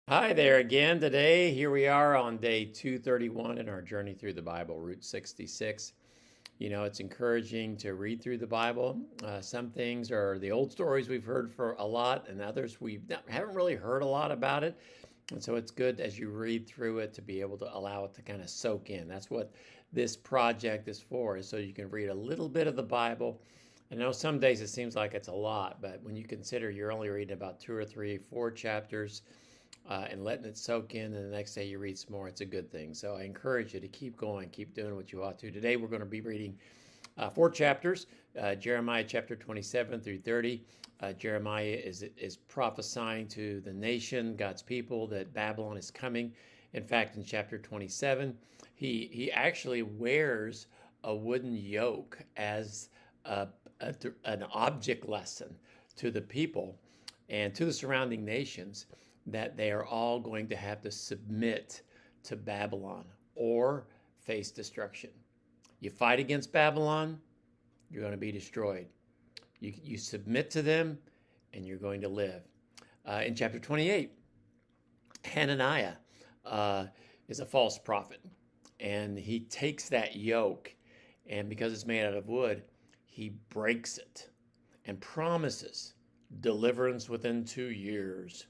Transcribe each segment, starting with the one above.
Hi there again today. Here we are on day 231 in our journey through the Bible, Route 66. You know, it's encouraging to read through the Bible. Some things are the old stories we've heard for a lot, and others haven't really heard a lot about it. And so it's good as you read through it to be able to allow it to kind of soak in. That's what this project is for, is so you can read a little bit of the Bible. I know some days it seems like it's a lot, but when you consider you're only reading about 2 or 3, 4 chapters, and letting it soak in, and the next day you read some more, it's a good thing. So I encourage you to keep going, keep doing what you ought to. Today we're going to be reading 4 chapters, Jeremiah chapter 27 through 30. Jeremiah is prophesying to the nation, God's people, that Babylon is coming. In fact, in chapter 27, he actually wears a wooden yoke as an object lesson to the people and to the surrounding nations, that they are all going to have to submit to Babylon or face destruction. You fight against Babylon, you're going to be destroyed. You submit to them, and you're going to live. In chapter 28, Hananiah is a false prophet, and he takes that yoke, and because it's made out of wood, he breaks it and promises deliverance within 2 years.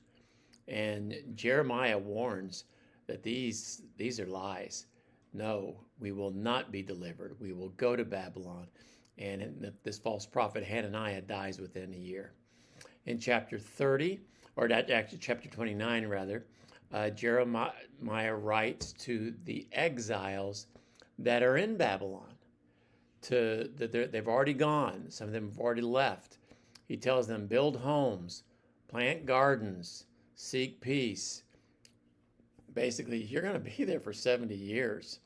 And Jeremiah warns that these are lies. No, we will not be delivered. We will go to Babylon. And this false prophet Hananiah dies within a year. In chapter 30, or actually chapter 29 rather, Jeremiah writes to the exiles that are in Babylon. They've already gone. Some of them have already left. He tells them, build homes, plant gardens, seek peace. Basically, you're going to be there for 70 years.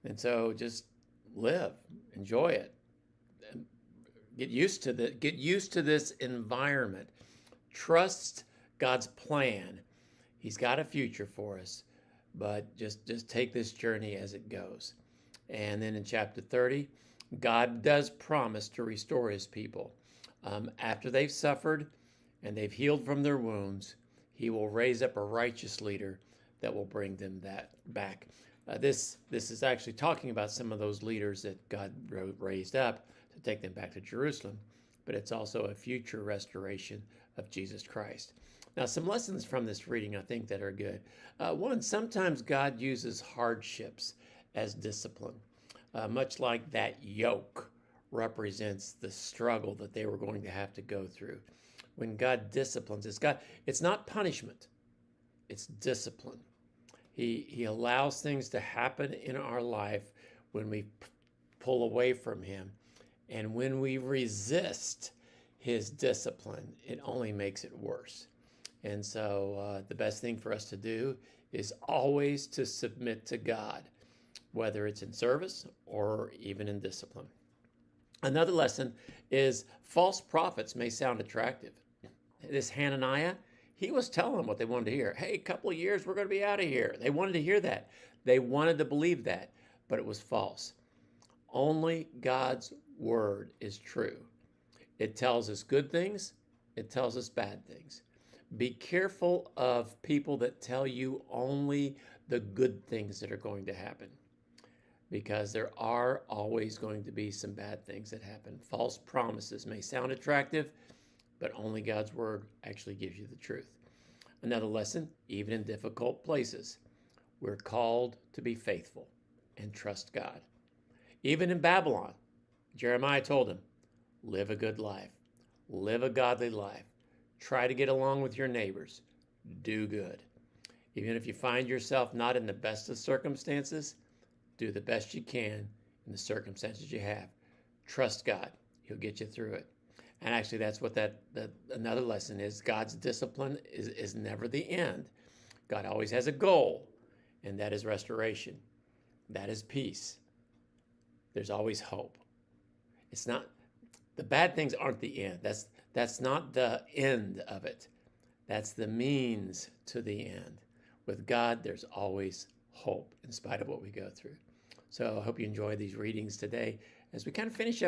And so just live, enjoy it. Get used to this environment. Trust God's plan. He's got a future for us, but just take this journey as it goes. And then in chapter 30, God does promise to restore his people. After they've suffered and they've healed from their wounds, he will raise up a righteous leader that will bring them that back. This is actually talking about some of those leaders that God raised up to take them back to Jerusalem, but it's also a future restoration of Jesus Christ. Now, some lessons from this reading I think that are good. One, sometimes God uses hardships as discipline, much like that yoke represents the struggle that they were going to have to go through. When God disciplines, it's not punishment, it's discipline. He allows things to happen in our life when we pull away from him. And when we resist his discipline, it only makes it worse. And so the best thing for us to do is always to submit to God, whether it's in service or even in discipline. Another lesson is false prophets may sound attractive. This Hananiah, he was telling them what they wanted to hear. Hey, a couple of years, we're going to be out of here. They wanted to hear that. They wanted to believe that, but it was false. Only God's word is true. It tells us good things. It tells us bad things. Be careful of people that tell you only the good things that are going to happen, because there are always going to be some bad things that happen. False promises may sound attractive, but only God's word actually gives you the truth. Another lesson, even in difficult places, we're called to be faithful and trust God. Even in Babylon, Jeremiah told him, live a good life, live a godly life, try to get along with your neighbors, do good. Even if you find yourself not in the best of circumstances, do the best you can in the circumstances you have. Trust God. He'll get you through it. And actually, that's what another lesson is. God's discipline is never the end. God always has a goal, and that is restoration. That is peace. There's always hope. It's not, the bad things aren't the end. That's not the end of it. That's the means to the end. With God, there's always hope in spite of what we go through. So I hope you enjoy these readings today as we kind of finish up